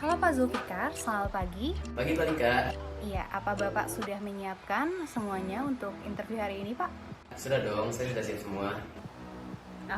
Halo Pak Zulfikar, selamat pagi. Pagi Palika. Iya, apa Bapak sudah menyiapkan semuanya untuk interview hari ini, Pak? Sudah dong, saya sudah siap semua.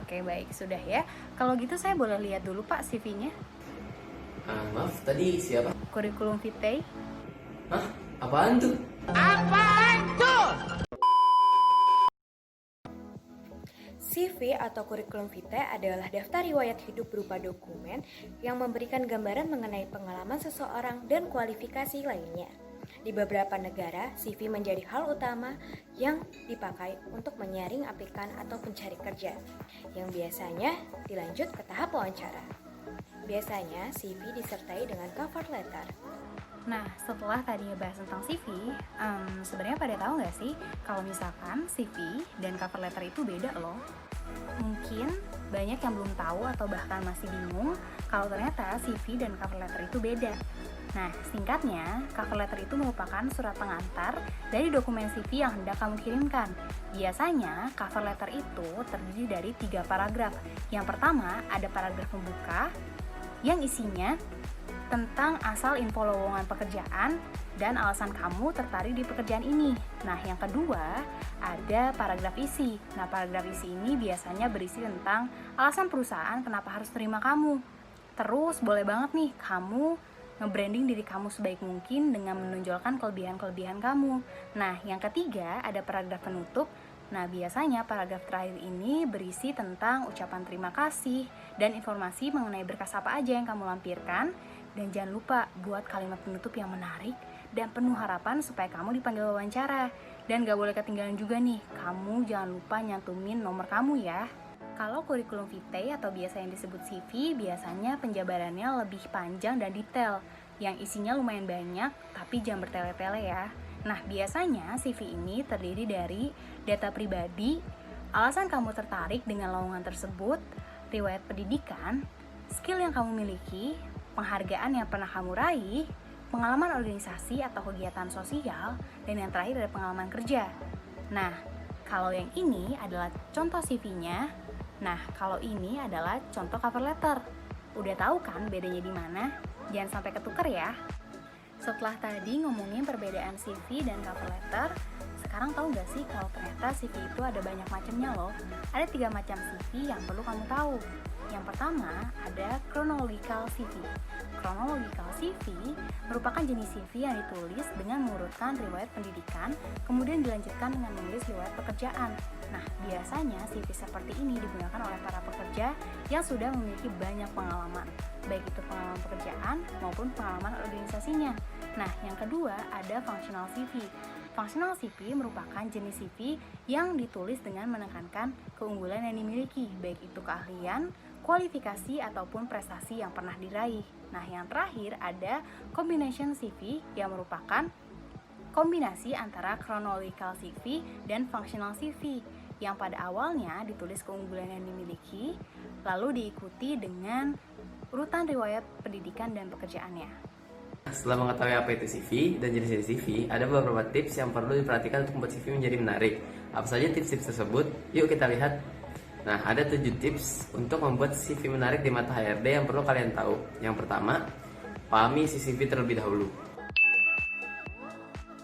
Oke, baik, sudah ya. Kalau gitu saya boleh lihat dulu Pak CV-nya. Maaf, tadi siapa? Kurikulum vitae. Hah? Apaan tuh? CV atau kurikulum vitae adalah daftar riwayat hidup berupa dokumen yang memberikan gambaran mengenai pengalaman seseorang dan kualifikasi lainnya. Di beberapa negara, CV menjadi hal utama yang dipakai untuk menyaring aplikan atau pencari kerja, yang biasanya dilanjut ke tahap wawancara. Biasanya, CV disertai dengan cover letter. Nah, setelah tadi ngebahas tentang CV, sebenarnya pada tahu nggak sih kalau misalkan CV dan cover letter itu beda loh? Mungkin banyak yang belum tahu atau bahkan masih bingung kalau ternyata CV dan cover letter itu beda. Nah, singkatnya, cover letter itu merupakan surat pengantar dari dokumen CV yang hendak kamu kirimkan. Biasanya, cover letter itu terdiri dari 3 paragraf. Yang pertama, ada paragraf pembuka yang isinya tentang asal info lowongan pekerjaan dan alasan kamu tertarik di pekerjaan ini. Nah, yang kedua, ada paragraf isi. Nah, paragraf isi ini biasanya berisi tentang alasan perusahaan kenapa harus terima kamu. Terus, boleh banget nih kamu nge-branding diri kamu sebaik mungkin dengan menonjolkan kelebihan-kelebihan kamu. Nah, yang ketiga, ada paragraf penutup. Nah, biasanya paragraf terakhir ini berisi tentang ucapan terima kasih dan informasi mengenai berkas apa aja yang kamu lampirkan. Dan jangan lupa buat kalimat penutup yang menarik dan penuh harapan supaya kamu dipanggil wawancara. Dan gak boleh ketinggalan juga nih, kamu jangan lupa nyantumin nomor kamu ya. Kalau kurikulum vitae atau biasa yang disebut CV, biasanya penjabarannya lebih panjang dan detail, yang isinya lumayan banyak, tapi jangan bertele-tele ya. Nah, biasanya CV ini terdiri dari data pribadi, alasan kamu tertarik dengan lowongan tersebut, riwayat pendidikan, skill yang kamu miliki, penghargaan yang pernah kamu raih, pengalaman organisasi atau kegiatan sosial, dan yang terakhir ada pengalaman kerja. Nah, kalau yang ini adalah contoh CV-nya. Nah, kalau ini adalah contoh cover letter. Udah tahu kan bedanya di mana? Jangan sampai ketuker ya. Setelah tadi ngomongin perbedaan CV dan cover letter, sekarang tahu gak sih kalau ternyata CV itu ada banyak macamnya loh. Ada 3 macam CV yang perlu kamu tahu. Yang pertama ada chronological CV. Chronological CV merupakan jenis CV yang ditulis dengan mengurutkan riwayat pendidikan, kemudian dilanjutkan dengan menulis riwayat pekerjaan. Nah, biasanya CV seperti ini digunakan oleh para pekerja yang sudah memiliki banyak pengalaman, baik itu pengalaman pekerjaan maupun pengalaman organisasinya. Nah, yang kedua ada functional CV. Functional CV merupakan jenis CV yang ditulis dengan menekankan keunggulan yang dimiliki, baik itu keahlian, kualifikasi, ataupun prestasi yang pernah diraih. Nah, yang terakhir ada combination CV yang merupakan kombinasi antara chronological CV dan functional CV yang pada awalnya ditulis keunggulan yang dimiliki, lalu diikuti dengan urutan riwayat pendidikan dan pekerjaannya. Setelah mengetahui apa itu CV dan jenis-jenis CV, ada beberapa tips yang perlu diperhatikan untuk membuat CV menjadi menarik. Apa saja tips-tips tersebut? Yuk kita lihat. Nah, ada 7 tips untuk membuat CV menarik di mata HRD yang perlu kalian tahu. Yang pertama, pahami isi CV terlebih dahulu.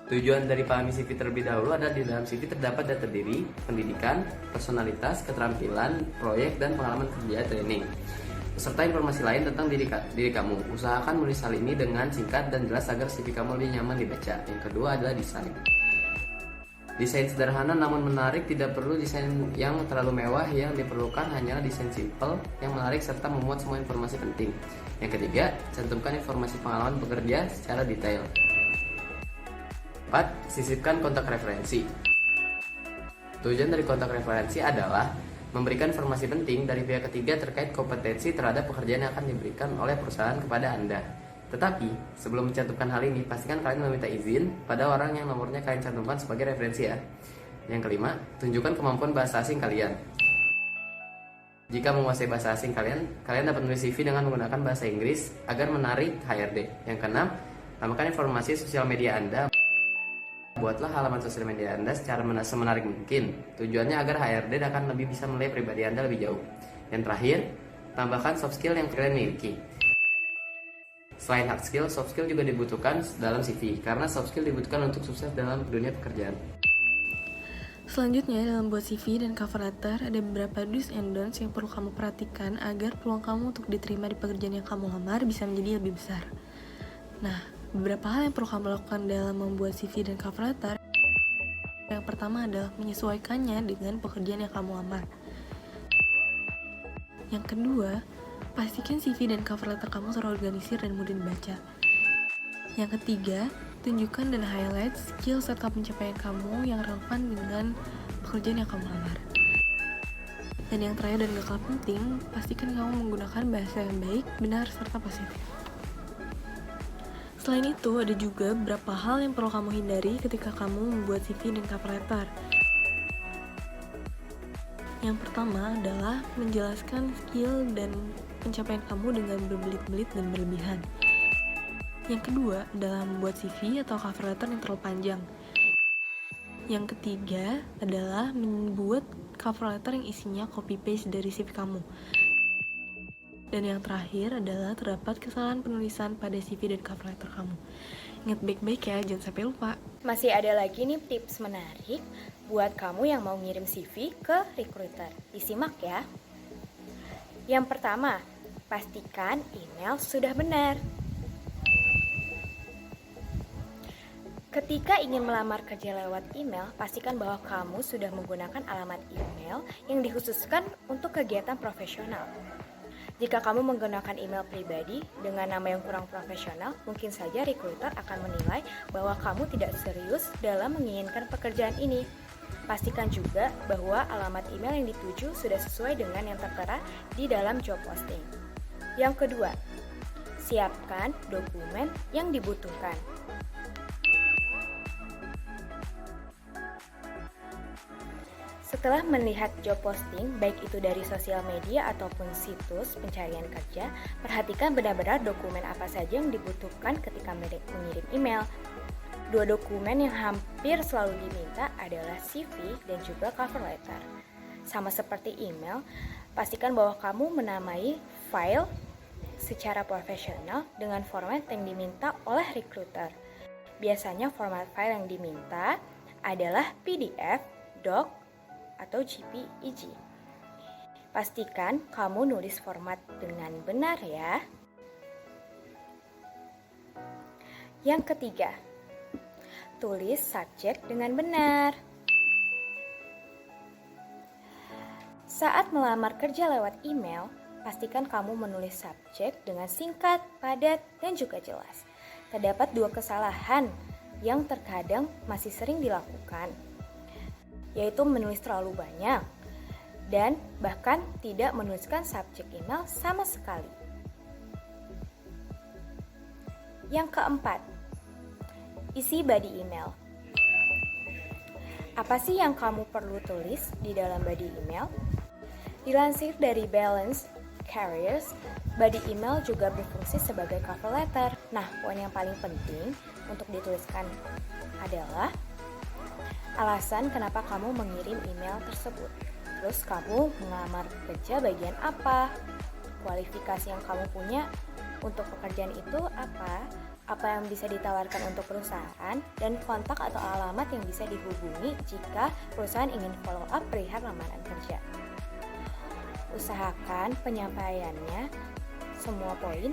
Tujuan dari pahami CV terlebih dahulu adalah di dalam CV terdapat data diri, pendidikan, personalitas, keterampilan, proyek, dan pengalaman kerja training, serta informasi lain tentang diri kamu. Usahakan menulis hal ini dengan singkat dan jelas agar CV kamu lebih nyaman dibaca. Yang kedua adalah desain. Desain sederhana namun menarik, tidak perlu desain yang terlalu mewah, yang diperlukan hanyalah desain simple yang menarik serta memuat semua informasi penting. Yang ketiga, cantumkan informasi pengalaman bekerja secara detail. 4. Sisipkan kontak referensi. Tujuan dari kontak referensi adalah memberikan informasi penting dari pihak ketiga terkait kompetensi terhadap pekerjaan yang akan diberikan oleh perusahaan kepada Anda. Tetapi, sebelum mencantumkan hal ini, pastikan kalian meminta izin pada orang yang nomornya kalian cantumkan sebagai referensi ya. Yang kelima, tunjukkan kemampuan bahasa asing kalian. Jika menguasai bahasa asing kalian dapat menulis CV dengan menggunakan bahasa Inggris agar menarik HRD. Yang keenam, tambahkan informasi sosial media Anda. Buatlah halaman sosial media Anda secara semenarik mungkin. Tujuannya agar HRD akan lebih bisa melihat pribadi Anda lebih jauh. Yang terakhir, tambahkan soft skill yang kalian miliki. Selain hard skill, soft skill juga dibutuhkan dalam CV karena soft skill dibutuhkan untuk sukses dalam dunia pekerjaan. Selanjutnya, dalam buat CV dan cover letter, ada beberapa do's and don'ts yang perlu kamu perhatikan agar peluang kamu untuk diterima di pekerjaan yang kamu lamar bisa menjadi lebih besar. Nah, beberapa hal yang perlu kamu lakukan dalam membuat CV dan cover letter. Yang pertama adalah menyesuaikannya dengan pekerjaan yang kamu lamar. Yang kedua, pastikan CV dan cover letter kamu terorganisir dan mudah dibaca. Yang ketiga, tunjukkan dan highlight skill serta pencapaian kamu yang relevan dengan pekerjaan yang kamu lamar. Dan yang terakhir dan gak kalah penting, pastikan kamu menggunakan bahasa yang baik, benar, serta positif. Selain itu, ada juga beberapa hal yang perlu kamu hindari ketika kamu membuat CV dan cover letter. Yang pertama adalah menjelaskan skill dan pencapaian kamu dengan berbelit-belit dan berlebihan. Yang kedua adalah membuat CV atau cover letter yang terlalu panjang. Yang ketiga adalah membuat cover letter yang isinya copy-paste dari CV kamu. Dan yang terakhir adalah terdapat kesalahan penulisan pada CV dan cover letter kamu. Ingat baik-baik ya, jangan sampai lupa. Masih ada lagi nih tips menarik buat kamu yang mau ngirim CV ke recruiter. Disimak ya. Yang pertama, pastikan email sudah benar. Ketika ingin melamar kerja lewat email, pastikan bahwa kamu sudah menggunakan alamat email yang dikhususkan untuk kegiatan profesional. Jika kamu menggunakan email pribadi dengan nama yang kurang profesional, mungkin saja recruiter akan menilai bahwa kamu tidak serius dalam menginginkan pekerjaan ini. Pastikan juga bahwa alamat email yang dituju sudah sesuai dengan yang tertera di dalam job posting. Yang kedua, siapkan dokumen yang dibutuhkan. Setelah melihat job posting, baik itu dari sosial media ataupun situs pencarian kerja, perhatikan benar-benar dokumen apa saja yang dibutuhkan ketika mengirim email. Dua dokumen yang hampir selalu diminta adalah CV dan juga cover letter. Sama seperti email, pastikan bahwa kamu menamai file secara profesional dengan format yang diminta oleh recruiter. Biasanya format file yang diminta adalah PDF, doc, atau JPEG. Pastikan kamu nulis format dengan benar ya. Yang ketiga, tulis subjek dengan benar. Saat melamar kerja lewat email, pastikan kamu menulis subjek dengan singkat, padat, dan juga jelas. Terdapat dua kesalahan yang terkadang masih sering dilakukan, yaitu menulis terlalu banyak dan bahkan tidak menuliskan subjek email sama sekali. Yang keempat, isi body email. Apa sih yang kamu perlu tulis di dalam body email? Dilansir dari Balance Careers, body email juga berfungsi sebagai cover letter. Nah, poin yang paling penting untuk dituliskan adalah alasan kenapa kamu mengirim email tersebut. Terus kamu mengelamar kerja bagian apa? Kualifikasi yang kamu punya untuk pekerjaan itu apa? Apa yang bisa ditawarkan untuk perusahaan? Dan kontak atau alamat yang bisa dihubungi jika perusahaan ingin follow up perihal lamaran kerja. Usahakan penyampaiannya semua poin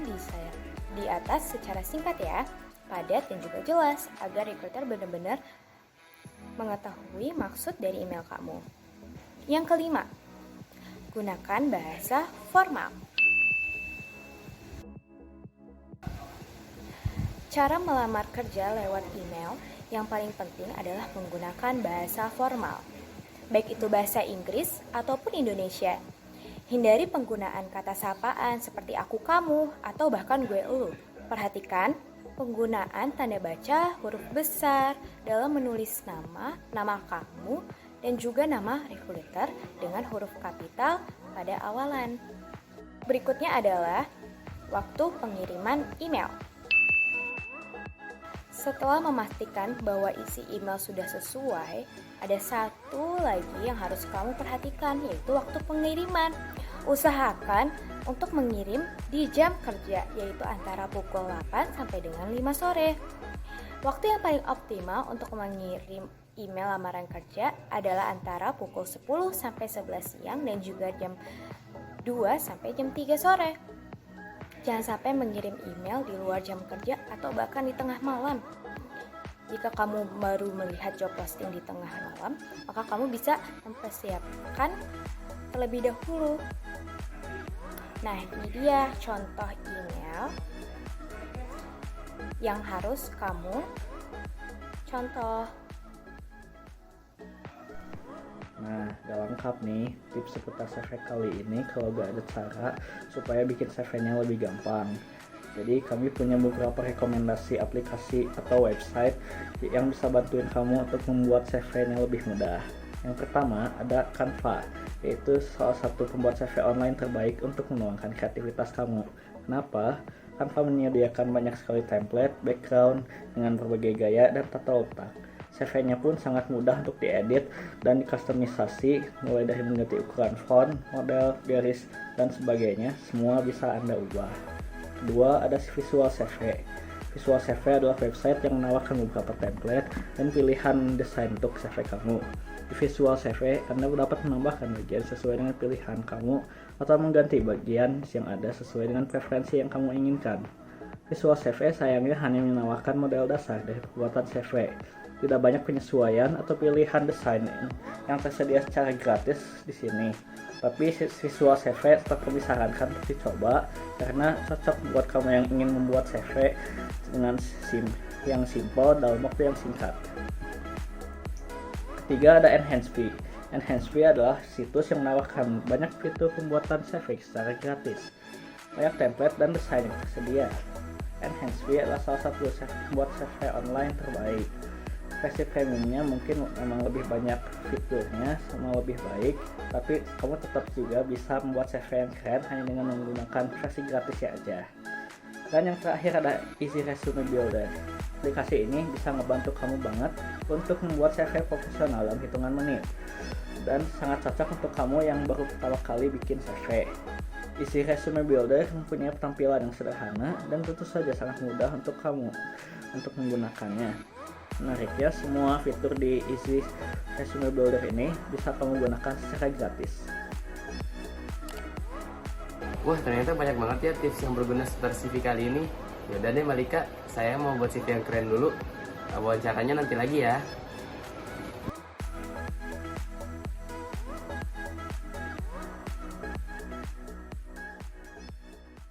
di atas secara singkat ya, padat dan juga jelas agar recruiter benar-benar mengetahui maksud dari email kamu. Yang kelima, gunakan bahasa formal. Cara melamar kerja lewat email yang paling penting adalah menggunakan bahasa formal, baik itu bahasa Inggris ataupun Indonesia. Hindari penggunaan kata sapaan seperti aku, kamu, atau bahkan gue, elu. Perhatikan penggunaan tanda baca huruf besar dalam menulis nama kamu, dan juga nama recruiter dengan huruf kapital pada awalan. Berikutnya adalah waktu pengiriman email. Setelah memastikan bahwa isi email sudah sesuai, ada satu lagi yang harus kamu perhatikan, yaitu waktu pengiriman. Usahakan untuk mengirim di jam kerja, yaitu antara pukul 8 sampai dengan 5 sore. Waktu yang paling optimal untuk mengirim email lamaran kerja adalah antara pukul 10 sampai 11 siang dan juga jam 2 sampai jam 3 sore. Jangan sampai mengirim email di luar jam kerja atau bahkan di tengah malam. Jika kamu baru melihat job posting di tengah malam, maka kamu bisa mempersiapkan terlebih dahulu. Nah, ini dia contoh email yang harus kamu contoh. Nah, gak lengkap nih tips seputar CV kali ini kalau gak ada cara supaya bikin CV-nya lebih gampang. Jadi kami punya beberapa rekomendasi aplikasi atau website yang bisa bantuin kamu untuk membuat CV-nya lebih mudah. Yang pertama ada Canva, yaitu salah satu pembuat CV online terbaik untuk menuangkan kreativitas kamu. Kenapa? Canva menyediakan banyak sekali template, background dengan berbagai gaya dan tata letak. CV-nya pun sangat mudah untuk diedit dan dikustomisasi, mulai dari mengganti ukuran font, model, garis, dan sebagainya, semua bisa Anda ubah. Kedua, ada Visual CV. Visual CV adalah website yang menawarkan beberapa template dan pilihan desain untuk CV kamu. Di Visual CV, Anda dapat menambahkan bagian sesuai dengan pilihan kamu atau mengganti bagian yang ada sesuai dengan preferensi yang kamu inginkan. Visual CV sayangnya hanya menawarkan model dasar dari pembuatan CV. Tidak banyak penyesuaian atau pilihan desain yang tersedia secara gratis di sini. Tapi Visual CV tetap kami sarankan untuk dicoba karena cocok buat kamu yang ingin membuat CV dengan yang simple dalam waktu yang singkat. Ketiga ada Enhanced. Enhanced adalah situs yang menawarkan banyak fitur pembuatan CV secara gratis. Banyak template dan desain yang tersedia. Enhanced adalah salah satu pembuat CV online terbaik. Versi premiumnya mungkin memang lebih banyak fiturnya sama lebih baik, tapi kamu tetap juga bisa membuat CV yang keren hanya dengan menggunakan versi gratisnya aja. Dan yang terakhir ada Easy Resume Builder. Aplikasi ini bisa ngebantu kamu banget untuk membuat CV profesional dalam hitungan menit dan sangat cocok untuk kamu yang baru pertama kali bikin CV. Easy Resume Builder mempunyai tampilan yang sederhana dan tentu saja sangat mudah untuk kamu untuk menggunakannya. Menariknya, semua fitur di Easy Resume Builder ini bisa kamu gunakan secara gratis. Wah, ternyata banyak banget ya tips yang berguna seputar CV kali ini. Yaudah deh Malika, saya mau buat CV yang keren dulu. Wawancaranya nanti lagi ya.